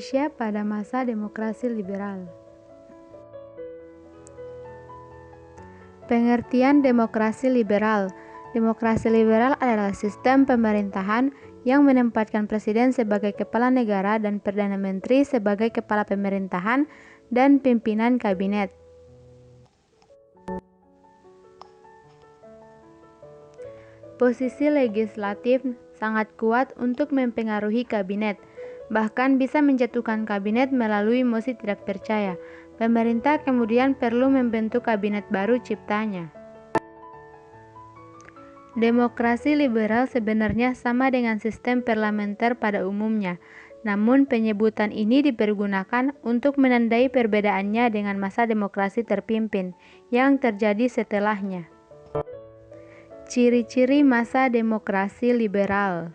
Indonesia pada masa demokrasi liberal. Pengertian demokrasi liberal. Demokrasi liberal adalah sistem pemerintahan yang menempatkan presiden sebagai kepala negara dan perdana menteri sebagai kepala pemerintahan dan pimpinan kabinet. Posisi legislatif sangat kuat untuk mempengaruhi kabinet, bahkan bisa menjatuhkan kabinet melalui mosi tidak percaya. Pemerintah kemudian perlu membentuk kabinet baru ciptanya. Demokrasi liberal sebenarnya sama dengan sistem parlementer pada umumnya, namun penyebutan ini dipergunakan untuk menandai perbedaannya dengan masa demokrasi terpimpin yang terjadi setelahnya. Ciri-ciri masa demokrasi liberal.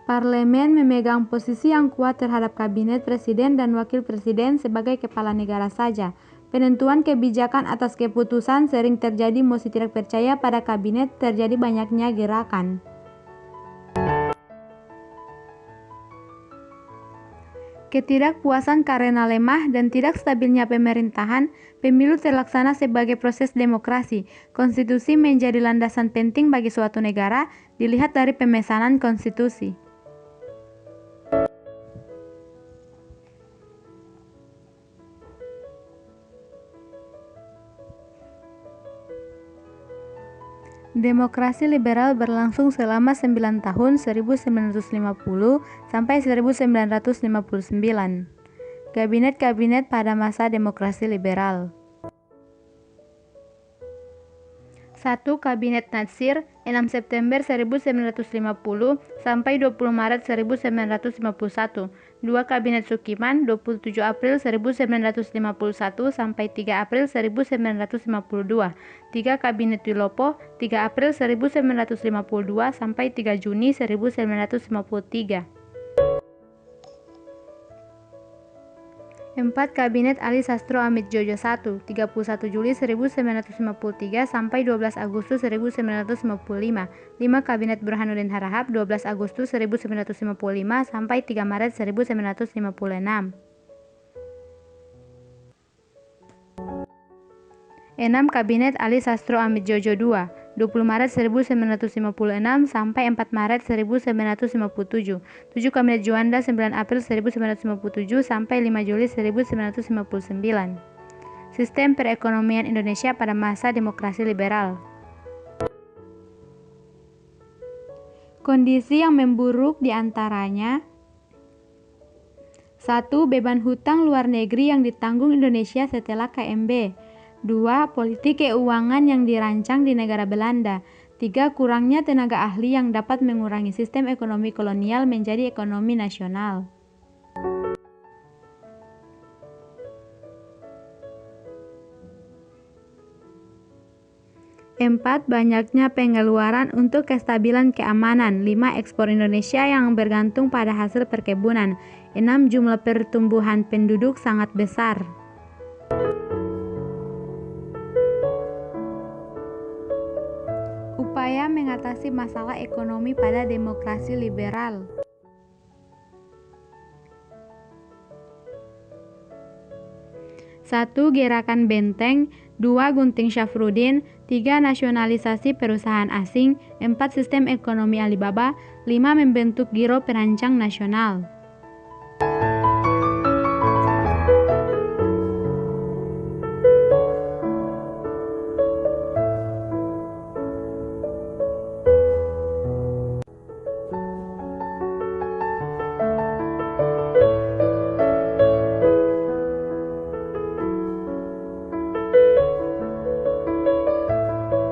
Parlemen memegang posisi yang kuat terhadap kabinet presiden dan wakil presiden sebagai kepala negara saja. Penentuan kebijakan atas keputusan sering terjadi mosi tidak percaya pada kabinet, terjadi banyaknya gerakan. Ketidakpuasan karena lemah dan tidak stabilnya pemerintahan, pemilu terlaksana sebagai proses demokrasi. Konstitusi menjadi landasan penting bagi suatu negara, dilihat dari pemesanan konstitusi. Demokrasi liberal berlangsung selama 9 tahun 1950 sampai 1959. Kabinet-kabinet pada masa demokrasi liberal. 1. Kabinet Natsir 6 September 1950 sampai 20 Maret 1951. 2. Kabinet Sukiman 27 April 1951 sampai 3 April 1952. 3. Kabinet Wilopo 3 April 1952 sampai 3 Juni 1953. 4. Kabinet Ali Sastro Amit Djojo I 31 Juli 1953 sampai 12 Agustus 1955. 5. Kabinet Burhanuddin Harahap 12 Agustus 1955 sampai 3 Maret 1956. 6. Kabinet Ali Sastro Amit Djojo II 20 Maret 1956 sampai 4 Maret 1957. 7. Kabinet Juanda 9 April 1957 sampai 5 Juli 1959. Sistem perekonomian Indonesia pada masa demokrasi liberal. Kondisi yang memburuk diantaranya: 1. Beban hutang luar negeri yang ditanggung Indonesia setelah KMB. 2. Politik keuangan yang dirancang di negara Belanda. 3. Kurangnya tenaga ahli yang dapat mengurangi sistem ekonomi kolonial menjadi ekonomi nasional. 4. Banyaknya pengeluaran untuk kestabilan keamanan. 5. Ekspor Indonesia yang bergantung pada hasil perkebunan. 6. Jumlah pertumbuhan penduduk sangat besar. Upaya mengatasi masalah ekonomi pada demokrasi liberal. 1. Gerakan Benteng. 2. Gunting Syafruddin. 3. Nasionalisasi perusahaan asing. 4. Sistem ekonomi Alibaba. 5. Membentuk Giro Perancang Nasional.